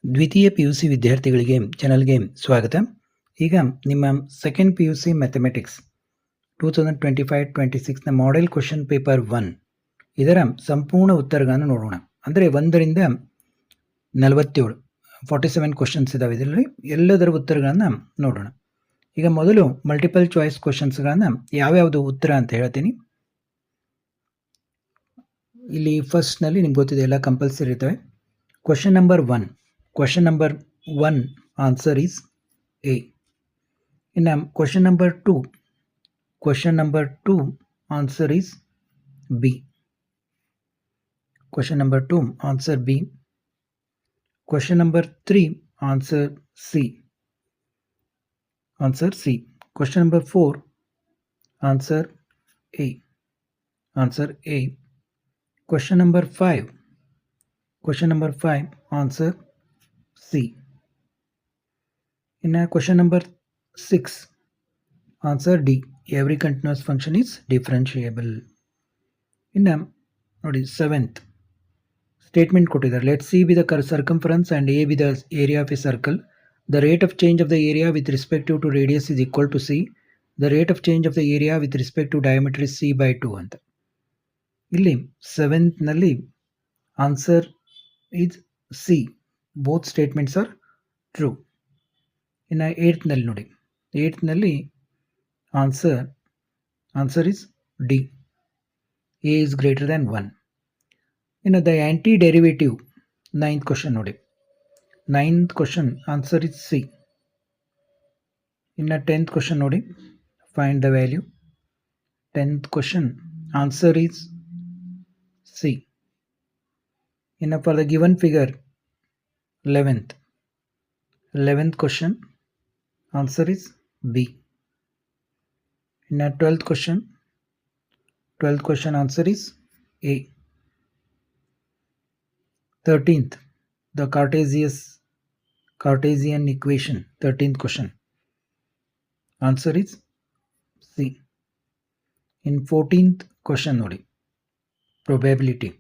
ದ್ವಿತೀಯ ಪಿ-ಯು-ಸಿ ವಿದ್ಯಾರ್ಥಿಗಳಿಗೆ ಚಾನಲ್ಗೆ ಸ್ವಾಗತ. ಈಗ ನಿಮ್ಮ ಸೆಕೆಂಡ್ ಪಿ-ಯು-ಸಿ ಮ್ಯಾಥಮೆಟಿಕ್ಸ್ 2025-26ನ ಮಾಡೆಲ್ ಕ್ವಶನ್ ಪೇಪರ್ 1 ಇದರ ಸಂಪೂರ್ಣ ಉತ್ತರಗಳನ್ನು ನೋಡೋಣ. ಅಂದರೆ 1ರಿಂದ 47 ಕ್ವಶನ್ಸ್ ಇದಾವೆ. ಇದರಲ್ಲಿ ಎಲ್ಲದರ ಉತ್ತರಗಳನ್ನು ನೋಡೋಣ. ಈಗ ಮೊದಲು ಮಲ್ಟಿಪಲ್ ಚಾಯ್ಸ್ ಕ್ವಶನ್ಸ್ಗಳನ್ನು ಯಾವ್ಯಾವುದು ಉತ್ತರ ಅಂತ ಹೇಳ್ತೀನಿ. ಇಲ್ಲಿ ಫಸ್ಟ್ನಲ್ಲಿ ನಿಮ್ಗೆ ಗೊತ್ತಿದೆ, ಎಲ್ಲ ಕಂಪಲ್ಸರಿ ಇರ್ತವೆ. Question number 1 answer is A. In question number 2 answer is B. Question number 2 answer B. Question number 3 answer C. Question number 4 answer A. Question number 5 answer C. In question number 6 answer D. Every continuous function is differentiable. In 7th statement ಕೊಟ್ಟಿದ್ದಾರೆ. Let C be the circumference and A be the area of a circle. The rate of change of the area with respect to radius is equal to C. The rate of change of the area with respect to diameter is C by 2 ಅಂತ. ಇಲ್ಲಿ 7th ನಲ್ಲಿ answer is C. Both statements are true. ಇನ್ನು 8th ನಲ್ಲಿ ನೋಡಿ, 8th ನಲ್ಲಿ answer is D. A is greater than 1. ಇನ್ನು the antiderivative 9th question ನೋಡಿ, 9th question answer is C. ಇನ್ನು 10th question ನೋಡಿ, find the value. 10th question answer is C. ಇನ್ನು for the given figure 11th question answer is B. In 12th question answer is A. 13th the Cartesian equation 13th question answer is C. In 14th question ನೋಡಿ, probability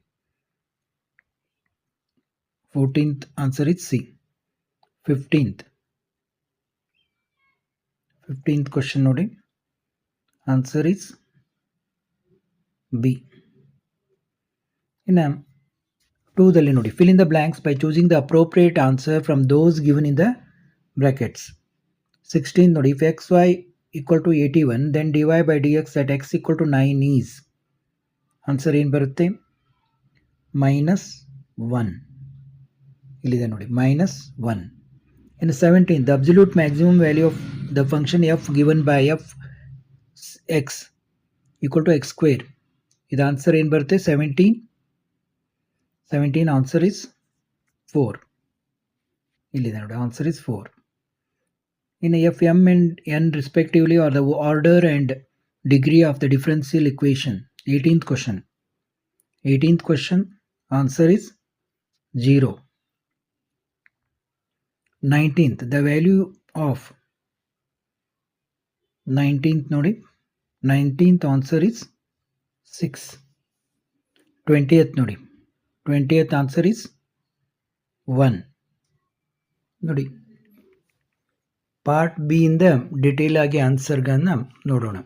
14th answer is C. 15th question ನೋಡಿ, answer is B. ಇನ್ನು 2ದಲ್ಲಿ ನೋಡಿ, fill in the blanks by choosing the appropriate answer from those given in the brackets. 16 ನೋಡಿ, if xy equal to 81 then dy by dx at x equal to 9 is answer ಏನು ಬರುತ್ತೆ? -1. ಇಲ್ಲಿದೆ ನೋಡಿ, -1. ಇನ್ನು 17 the absolute maximum value of the function f given by f x equal to x square. ಇದು answer ಏನು ಬರುತ್ತೆ? 17 answer is 4. ಇಲ್ಲಿದೆ ನೋಡಿ, ಆನ್ಸರ್ ಇಸ್ 4. ಇನ್ನು f m and n respectively are the order and degree of the differential equation. 18th question answer is 0. 19th the value of 19th ನೋಡಿ, 19th answer is 6. 20th ನೋಡಿ, 20th answer is 1. ನೋಡಿ, part B ಇಂದ detail ಆಗಿ ಆನ್ಸರ್ಗಳನ್ನ ನೋಡೋಣ.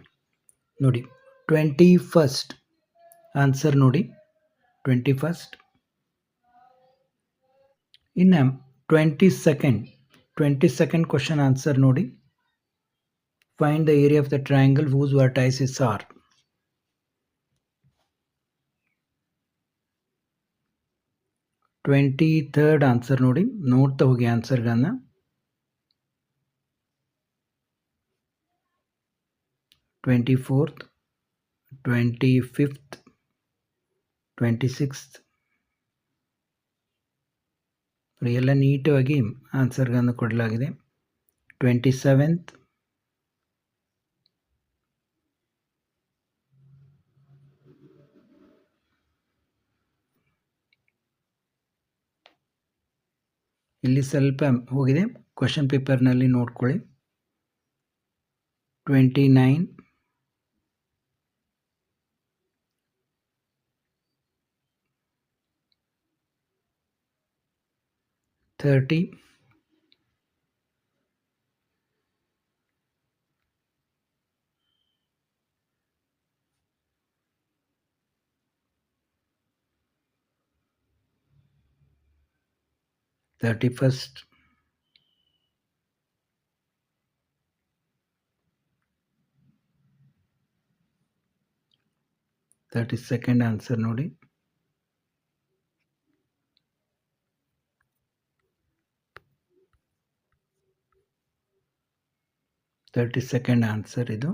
ನೋಡಿ, 21st answer ನೋಡಿ, 21st. ಇನ್ನು 22nd question answer ನೋಡಿ, find the area of the triangle whose vertices are. Third answer ನೋಡಿ, ನೋಡ್ತಾ ಹೋಗಿ ಆನ್ಸರ್ಗಳನ್ನ. 24th 25th 26th ಎಲ್ಲ ನೀಟಾಗಿ ಆನ್ಸರ್ಗಳನ್ನು ಕೊಡಲಾಗಿದೆ. 27th ಇಲ್ಲಿ ಸ್ವಲ್ಪ ಹೋಗಿದೆ, ಕ್ವಶನ್ ಪೇಪರ್ನಲ್ಲಿ ನೋಡ್ಕೊಳ್ಳಿ. 29 29 30, 31st, 32nd ಆನ್ಸರ್ ನೋಡಿ. 32nd ಆನ್ಸರ್ ಇದು.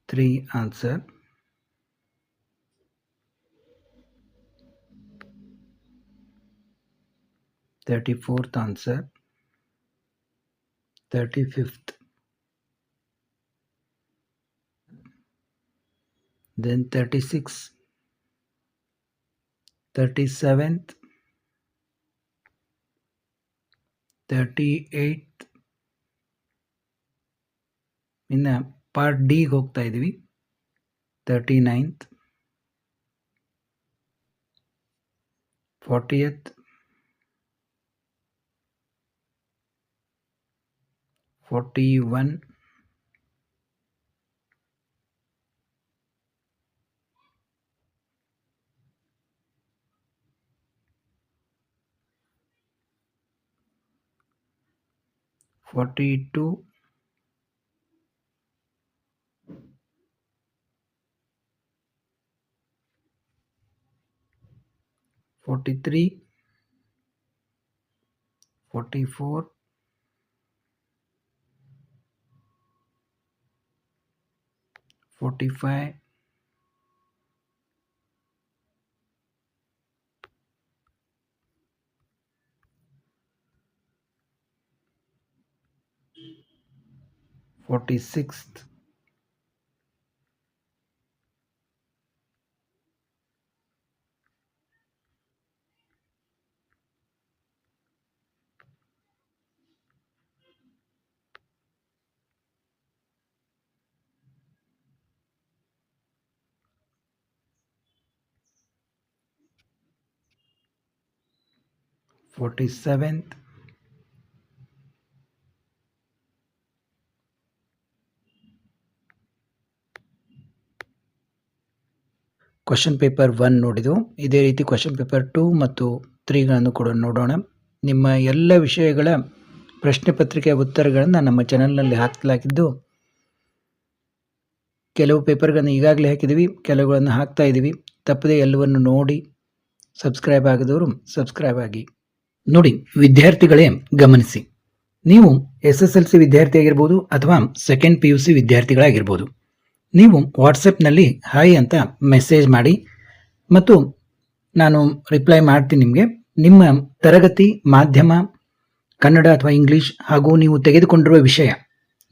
Three answer. 34th answer. 35th. Then 36, 37th, 38th. ಇನ್ನು ಪಾರ್ಟ್ ಡಿ ಹೋಗ್ತಾ ಇದೀವಿ. 39th, 40th, 41, 42, 43, 44, 45, 46th, 47th, question paper 1 ನೋಡಿದು. ಇದೇ ರೀತಿ ಕ್ವಶನ್ ಪೇಪರ್ 2 ಮತ್ತು 3ಗಳನ್ನು ಕೂಡ ನೋಡೋಣ. ನಿಮ್ಮ ಎಲ್ಲ ವಿಷಯಗಳ ಪ್ರಶ್ನೆ ಪತ್ರಿಕೆಯ ಉತ್ತರಗಳನ್ನು ನಮ್ಮ ಚಾನಲ್ನಲ್ಲಿ ಹಾಕಲಾಗಿದ್ದು, ಕೆಲವು ಪೇಪರ್ಗಳನ್ನು ಈಗಾಗಲೇ ಹಾಕಿದ್ದೀವಿ, ಕೆಲವುಗಳನ್ನು ಹಾಕ್ತಾ ಇದ್ದೀವಿ. ತಪ್ಪದೆ ಎಲ್ಲವನ್ನು ನೋಡಿ ಸಬ್ಸ್ಕ್ರೈಬ್ ಆಗದವರು ಸಬ್ಸ್ಕ್ರೈಬ್ ಆಗಿ. ನೋಡಿ ವಿದ್ಯಾರ್ಥಿಗಳೇ, ಗಮನಿಸಿ, ನೀವು SSLC ವಿದ್ಯಾರ್ಥಿ ಆಗಿರ್ಬೋದು ಅಥವಾ ಸೆಕೆಂಡ್ PUC ವಿದ್ಯಾರ್ಥಿಗಳಾಗಿರ್ಬೋದು. ನೀವು ವಾಟ್ಸಪ್ನಲ್ಲಿ ಹಾಯ್ ಅಂತ ಮೆಸೇಜ್ ಮಾಡಿ ಮತ್ತು ನಾನು ರಿಪ್ಲೈ ಮಾಡ್ತೀನಿ ನಿಮಗೆ. ನಿಮ್ಮ ತರಗತಿ ಮಾಧ್ಯಮ ಕನ್ನಡ ಅಥವಾ ಇಂಗ್ಲೀಷ್ ಹಾಗೂ ನೀವು ತೆಗೆದುಕೊಂಡಿರುವ ವಿಷಯ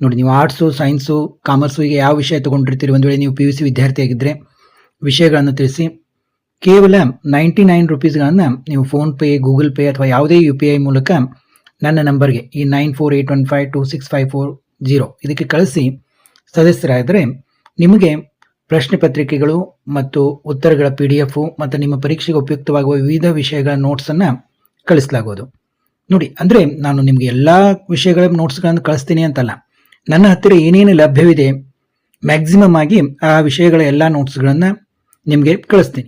ನೋಡಿ, ನೀವು ಆರ್ಟ್ಸು, ಸೈನ್ಸು, ಕಾಮರ್ಸು, ಹೀಗೆ ಯಾವ ವಿಷಯ ತೊಗೊಂಡಿರ್ತೀರಿ, ಒಂದು ವೇಳೆ ನೀವು PUC ವಿದ್ಯಾರ್ಥಿಯಾಗಿದ್ದರೆ ವಿಷಯಗಳನ್ನು ತಿಳಿಸಿ. ಕೇವಲ 99 ರೂಪೀಸ್ಗಳನ್ನು ನೀವು ಫೋನ್ಪೇ, ಗೂಗಲ್ ಪೇ ಅಥವಾ ಯಾವುದೇ UPI ಮೂಲಕ ನನ್ನ ನಂಬರ್ಗೆ ಈ 9481526540 ಇದಕ್ಕೆ ಕಳಿಸಿ ಸದಸ್ಯರಾದರೆ ನಿಮಗೆ ಪ್ರಶ್ನೆ ಪತ್ರಿಕೆಗಳು ಮತ್ತು ಉತ್ತರಗಳ PDF ಮತ್ತು ನಿಮ್ಮ ಪರೀಕ್ಷೆಗೆ ಉಪಯುಕ್ತವಾಗುವ ವಿವಿಧ ವಿಷಯಗಳ ನೋಟ್ಸನ್ನು ಕಳಿಸಲಾಗುವುದು. ನೋಡಿ, ಅಂದರೆ ನಾನು ನಿಮಗೆ ಎಲ್ಲ ವಿಷಯಗಳ ನೋಟ್ಸ್ಗಳನ್ನು ಕಳಿಸ್ತೀನಿ ಅಂತಲ್ಲ, ನನ್ನ ಹತ್ತಿರ ಏನೇನು ಲಭ್ಯವಿದೆ ಮ್ಯಾಕ್ಸಿಮಮ್ ಆಗಿ ಆ ವಿಷಯಗಳ ಎಲ್ಲ ನೋಟ್ಸ್ಗಳನ್ನು ನಿಮಗೆ ಕಳಿಸ್ತೀನಿ.